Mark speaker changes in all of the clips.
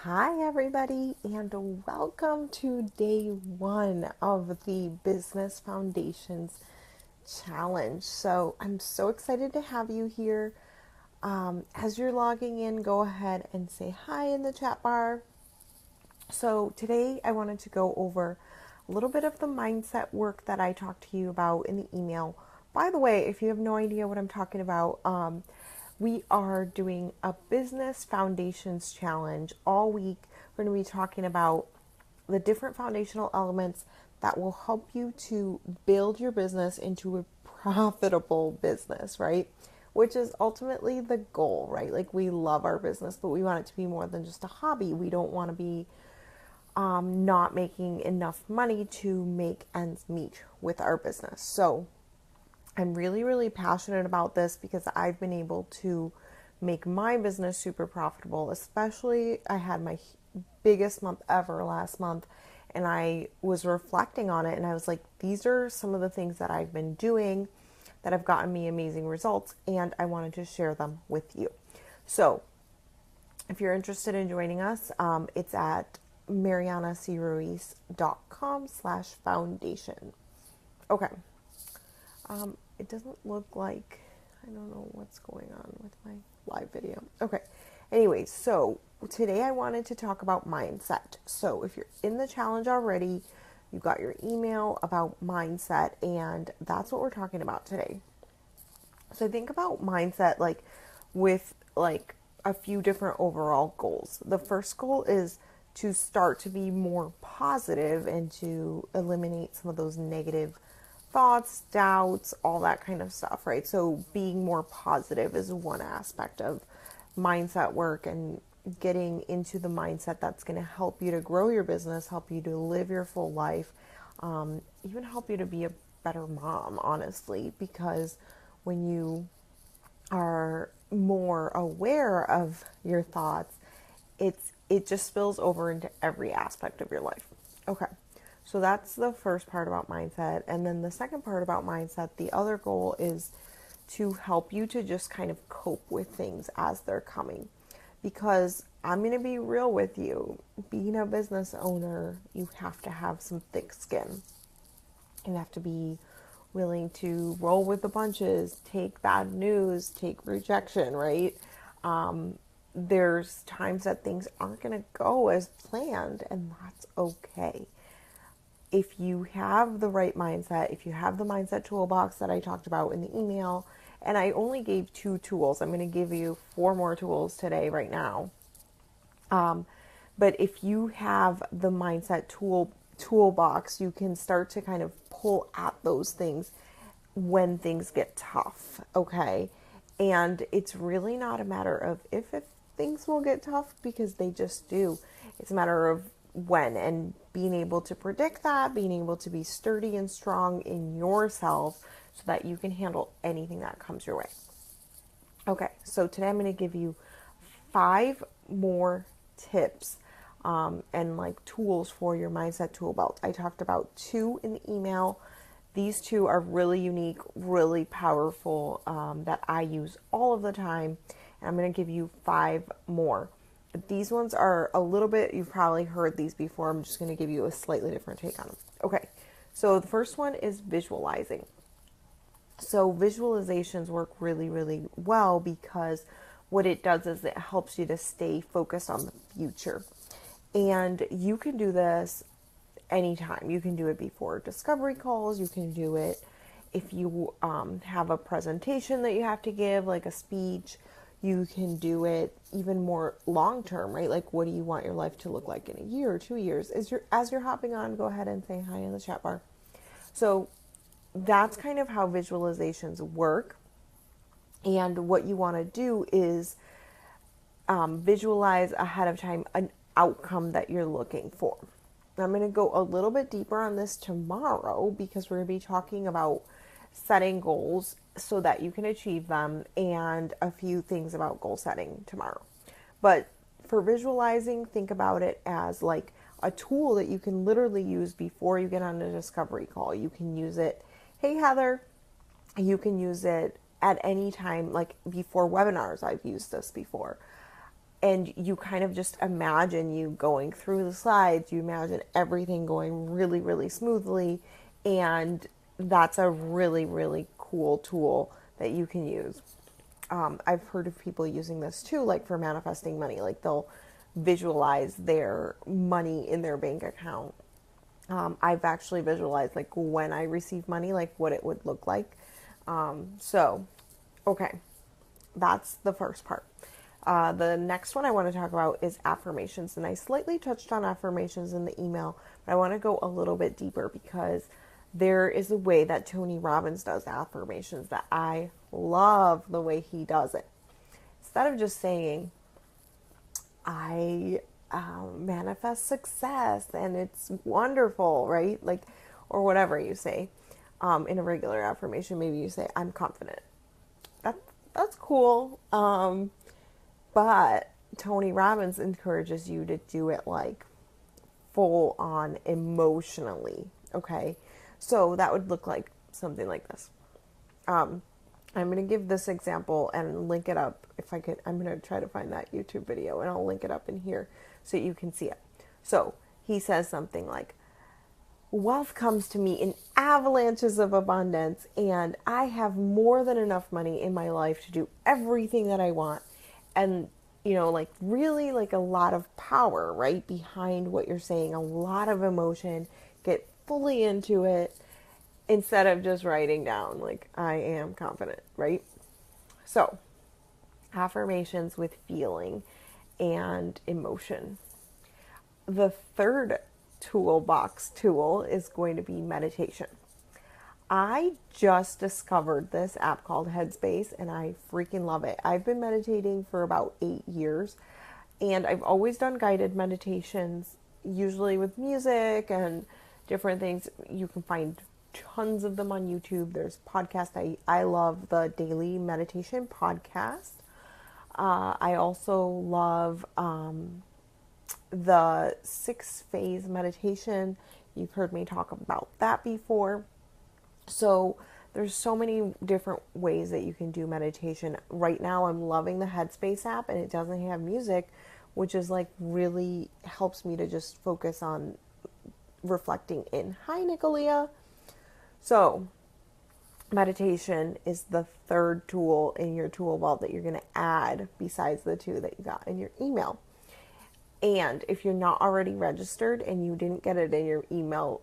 Speaker 1: Hi, everybody, and welcome to day one of the Business Foundations Challenge. So, I'm so excited to have you here. As you're logging in, go ahead and say hi in the chat bar. So, today I wanted to go over a little bit of the mindset work that I talked to you about in the email. By the way, if you have no idea what I'm talking about, we are doing a business foundations challenge all week. We're going to be talking about the different foundational elements that will help you to build your business into a profitable business, right? Which is ultimately the goal, right? Like, we love our business, but we want it to be more than just a hobby. We don't want to be not making enough money to make ends meet with our business. So, I'm really, really passionate about this because I've been able to make my business super profitable. Especially, I had my biggest month ever last month, and I was reflecting on it, and I was like, these are some of the things that I've been doing that have gotten me amazing results, and I wanted to share them with you. So, if you're interested in joining us, it's at marianacruiz.com/foundation. Okay. It doesn't look like, I don't know what's going on with my live video. Okay. Anyway, so today I wanted to talk about mindset. So if you're in the challenge already, you got your email about mindset, and that's what we're talking about today. So think about mindset like with like a few different overall goals. The first goal is to start to be more positive and to eliminate some of those negative thoughts, doubts, all that kind of stuff, right? So being more positive is one aspect of mindset work, and getting into the mindset that's going to help you to grow your business, help you to live your full life, even help you to be a better mom, honestly, because when you are more aware of your thoughts, it just spills over into every aspect of your life. Okay. So that's the first part about mindset. And then the second part about mindset, the other goal is to help you to just kind of cope with things as they're coming. Because I'm going to be real with you, being a business owner, you have to have some thick skin. You have to be willing to roll with the punches, take bad news, take rejection, right? There's times that things aren't going to go as planned, and that's okay. If you have the right mindset, if you have the mindset toolbox that I talked about in the email, and I only gave 2 tools, I'm going to give you 4 more tools today, right now. But if you have the mindset toolbox, you can start to kind of pull at those things when things get tough, okay? And it's really not a matter of if things will get tough, because they just do. It's a matter of when, and being able to predict that, being able to be sturdy and strong in yourself so that you can handle anything that comes your way. Okay, so today I'm going to give you 5 more tips and like tools for your mindset tool belt. I talked about 2 in the email. These 2 are really unique, really powerful, that I use all of the time. And I'm going to give you 5 more. These ones are a little bit, you've probably heard these before. I'm just going to give you a slightly different take on them. Okay, so the first one is visualizing. So visualizations work really, really well, because what it does is it helps you to stay focused on the future. And you can do this anytime. You can do it before discovery calls. You can do it if you have a presentation that you have to give, like a speech. You can do it even more long term, right? Like, what do you want your life to look like in a year or 2 years? As you're hopping on, go ahead and say hi in the chat bar. So that's kind of how visualizations work. And what you want to do is visualize ahead of time an outcome that you're looking for. I'm going to go a little bit deeper on this tomorrow, because we're going to be talking about setting goals so that you can achieve them, and a few things about goal setting tomorrow. But for visualizing, think about it as like a tool that you can literally use before you get on a discovery call. You can use it, hey Heather, you can use it at any time, like before webinars. I've used this before. And you kind of just imagine you going through the slides, you imagine everything going really, really smoothly. And that's a really, really cool tool that you can use. I've heard of people using this too, like for manifesting money. Like they'll visualize their money in their bank account. I've actually visualized like when I receive money, like what it would look like. So, okay, that's the first part. The next one I want to talk about is affirmations. And I slightly touched on affirmations in the email, but I want to go a little bit deeper because there is a way that Tony Robbins does affirmations that I love the way he does it. Instead of just saying, I manifest success and it's wonderful, right? Like, or whatever you say in a regular affirmation, maybe you say, I'm confident. That's cool. But Tony Robbins encourages you to do it like full on emotionally. Okay. So that would look like something like this. I'm going to give this example and link it up if I could. I'm going to try to find that YouTube video and I'll link it up in here so you can see it. So he says something like, wealth comes to me in avalanches of abundance and I have more than enough money in my life to do everything that I want. And, you know, like really like a lot of power, right? Behind what you're saying, a lot of emotion, get fully into it instead of just writing down like, I am confident, right? So affirmations with feeling and emotion. The third toolbox tool is going to be meditation. I just discovered this app called Headspace and I freaking love it. I've been meditating for about 8 years and I've always done guided meditations, usually with music and different things. You can find tons of them on YouTube. There's podcasts. I love the daily meditation podcast. I also love the 6-phase meditation. You've heard me talk about that before. So there's so many different ways that you can do meditation. Right now I'm loving the Headspace app and it doesn't have music, which is like really helps me to just focus on reflecting in. Hi, Nicolia. So meditation is the third tool in your tool belt that you're going to add besides the two that you got in your email. And if you're not already registered and you didn't get it in your email,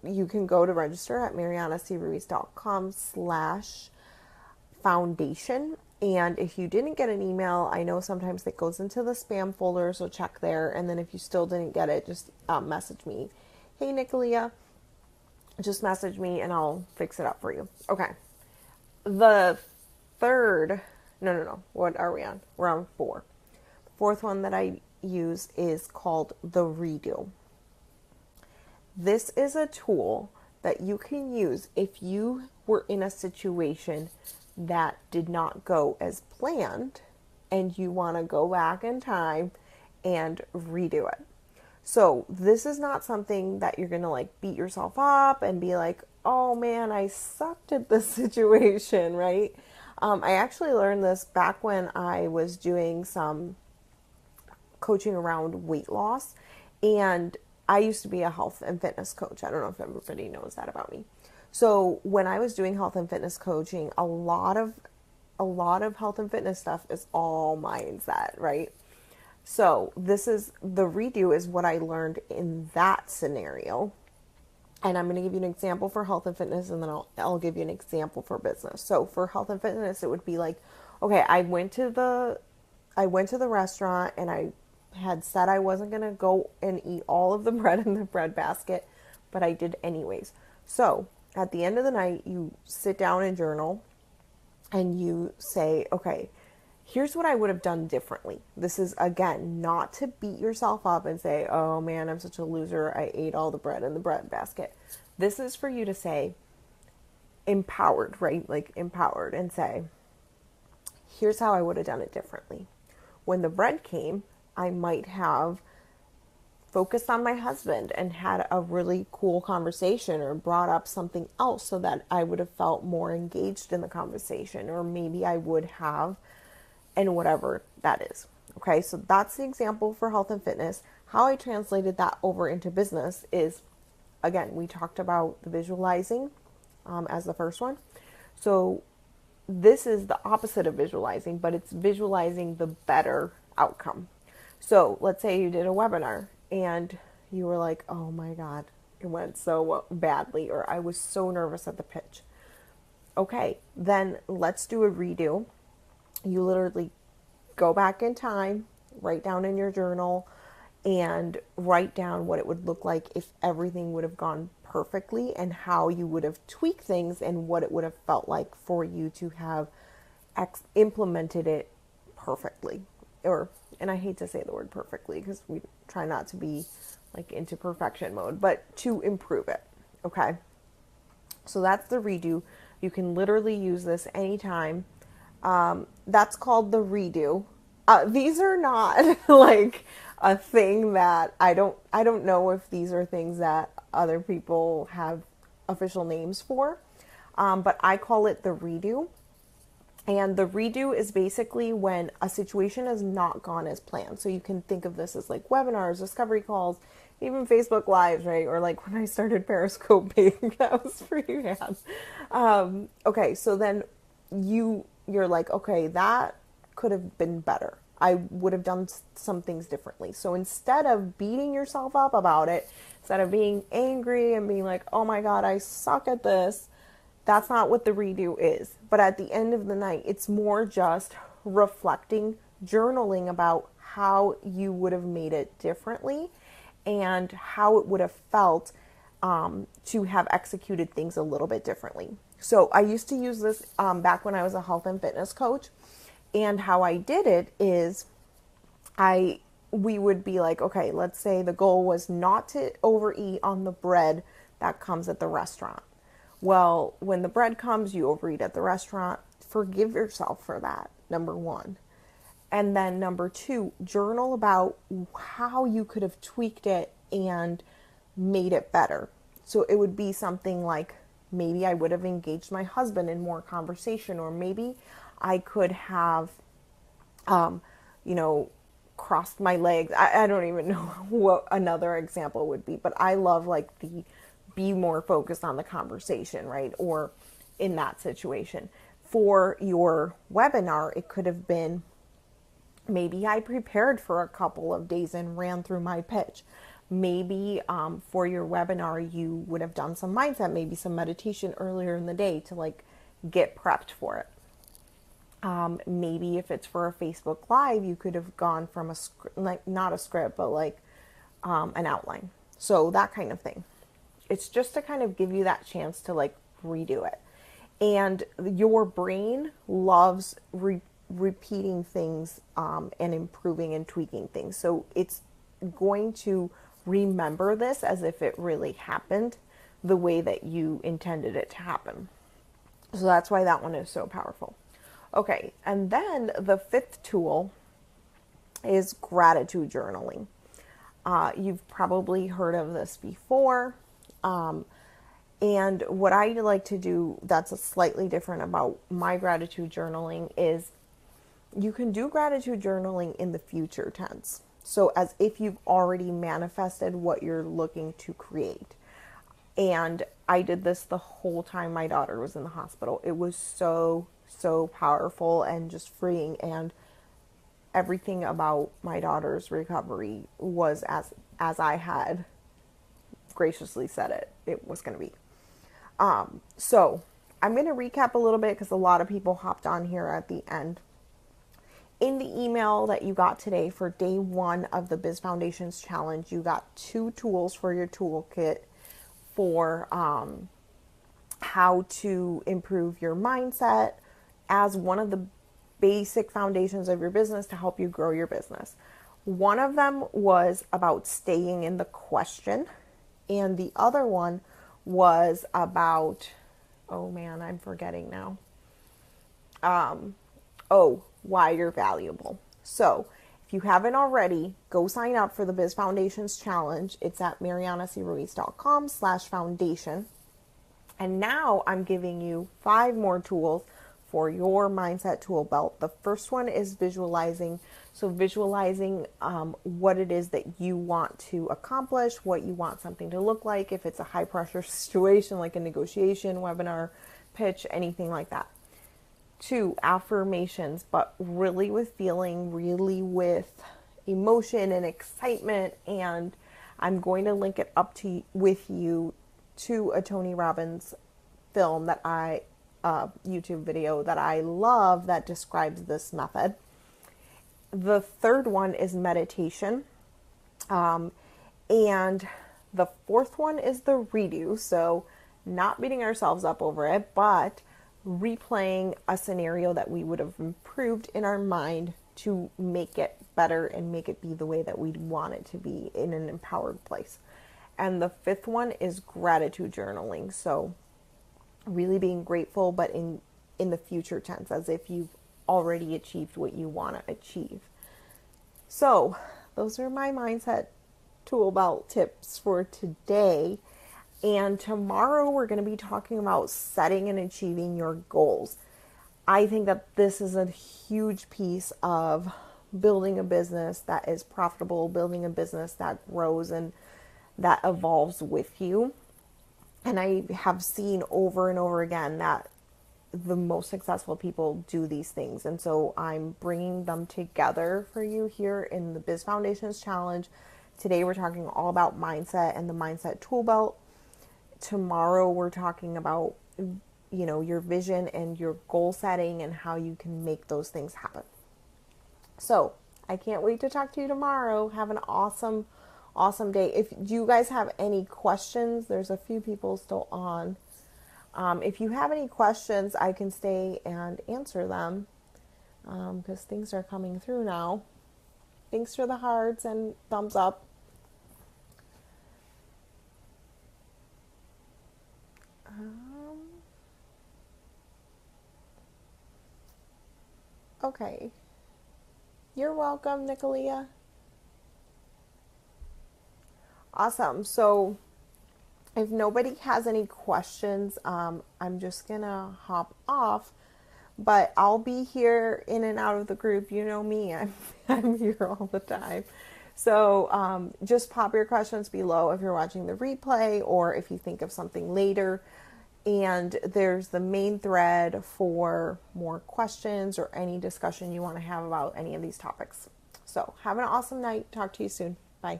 Speaker 1: you can go to register at marianacruiz.com/foundation. And if you didn't get an email, I know sometimes it goes into the spam folder, so check there. And then if you still didn't get it, just message me. Hey, Nicolia, just message me and I'll fix it up for you. Okay. The third, no. What are we on? We're on 4. The fourth one that I use is called the redo. This is a tool that you can use if you were in a situation that did not go as planned and you want to go back in time and redo it. So this is not something that you're going to like beat yourself up and be like, oh man, I sucked at this situation, right? I actually learned this back when I was doing some coaching around weight loss, and I used to be a health and fitness coach. I don't know if everybody knows that about me. So when I was doing health and fitness coaching, a lot of health and fitness stuff is all mindset, right? So this is the redo is what I learned in that scenario. And I'm going to give you an example for health and fitness, and then I'll give you an example for business. So for health and fitness, it would be like, okay, I went to the restaurant and I had said I wasn't going to go and eat all of the bread in the bread basket, but I did anyways. So at the end of the night, you sit down and journal and you say, okay, here's what I would have done differently. This is, again, not to beat yourself up and say, oh man, I'm such a loser. I ate all the bread in the bread basket. This is for you to say empowered, right? Like empowered, and say, here's how I would have done it differently. When the bread came, I might have focused on my husband and had a really cool conversation or brought up something else so that I would have felt more engaged in the conversation, or maybe I would have, and whatever that is. Okay, so that's the example for health and fitness. How I translated that over into business is, again, we talked about the visualizing as the first one. So this is the opposite of visualizing, but it's visualizing the better outcome. So let's say you did a webinar and you were like, oh my God, it went so badly, or I was so nervous at the pitch. Okay, then let's do a redo. You literally go back in time, write down in your journal, and write down what it would look like if everything would have gone perfectly and how you would have tweaked things and what it would have felt like for you to have implemented it perfectly. And I hate to say the word perfectly because we try not to be like into perfection mode, but to improve it. Okay. So that's the redo. You can literally use this anytime. That's called the redo. These are not like a thing that I don't know if these are things that other people have official names for. But I call it the redo. And the redo is basically when a situation has not gone as planned. So you can think of this as like webinars, discovery calls, even Facebook Lives, right? Or like when I started Periscoping, that was pretty bad. Okay, so then you're like, okay, that could have been better. I would have done some things differently. So instead of beating yourself up about it, instead of being angry and being like, oh my God, I suck at this, that's not what the redo is. But at the end of the night, it's more just reflecting, journaling about how you would have made it differently and how it would have felt to have executed things a little bit differently. So I used to use this back when I was a health and fitness coach. And how I did it is we would be like, okay, let's say the goal was not to overeat on the bread that comes at the restaurant. Well, when the bread comes, you overeat at the restaurant, forgive yourself for that, number one. And then number two, journal about how you could have tweaked it and made it better. So it would be something like, maybe I would have engaged my husband in more conversation, or maybe I could have, crossed my legs. I don't even know what another example would be, but I love like the be more focused on the conversation, right? Or in that situation. For your webinar, it could have been, maybe I prepared for a couple of days and ran through my pitch. Maybe for your webinar, you would have done some mindset, maybe some meditation earlier in the day to like get prepped for it. Maybe if it's for a Facebook Live, you could have gone from not a script, but like an outline. So that kind of thing. It's just to kind of give you that chance to like redo it. And your brain loves repeating things and improving and tweaking things. So it's going to remember this as if it really happened the way that you intended it to happen. So that's why that one is so powerful. Okay, and then the fifth tool is gratitude journaling. You've probably heard of this before. And what I like to do that's slightly different about my gratitude journaling is you can do gratitude journaling in the future tense. So as if you've already manifested what you're looking to create. And I did this the whole time my daughter was in the hospital. It was so powerful and just freeing, and everything about my daughter's recovery was as I had graciously said it was going to be. So I'm going to recap a little bit because a lot of people hopped on here at the end. In the email that you got today for day 1 of the Biz Foundations Challenge, you got 2 tools for your toolkit for how to improve your mindset as one of the basic foundations of your business to help you grow your business. One of them was about staying in the question, and the other one was about, oh man, I'm forgetting now. Why you're valuable. So if you haven't already, go sign up for the Biz Foundations Challenge. It's at marianacruiz.com/foundation. And now I'm giving you 5 more tools for your mindset tool belt. The first one is visualizing. So visualizing what it is that you want to accomplish, what you want something to look like, if it's a high pressure situation like a negotiation, webinar, pitch, anything like that. 2, affirmations, but really with feeling, really with emotion and excitement. And I'm going to link it up to with you to a Tony Robbins film that YouTube video that I love that describes this method. The third one is meditation. And the fourth one is the redo. So not beating ourselves up over it, but replaying a scenario that we would have improved in our mind to make it better and make it be the way that we'd want it to be in an empowered place. And the fifth one is gratitude journaling. So really being grateful, but in the future tense, as if you've already achieved what you want to achieve. So those are my mindset tool belt tips for today. And tomorrow we're going to be talking about setting and achieving your goals. I think that this is a huge piece of building a business that is profitable, building a business that grows and that evolves with you. And I have seen over and over again that the most successful people do these things. And so I'm bringing them together for you here in the Biz Foundations Challenge. Today we're talking all about mindset and the mindset tool belt. Tomorrow we're talking about, your vision and your goal setting and how you can make those things happen. So I can't wait to talk to you tomorrow. Have an awesome day. If you guys have any questions, there's a few people still on. If you have any questions, I can stay and answer them because things are coming through now. Thanks for the hearts and thumbs up. Okay. You're welcome, Nicolia. Awesome. So if nobody has any questions, I'm just going to hop off. But I'll be here in and out of the group. You know me. I'm here all the time. So just pop your questions below if you're watching the replay or if you think of something later. And there's the main thread for more questions or any discussion you want to have about any of these topics. So have an awesome night. Talk to you soon. Bye.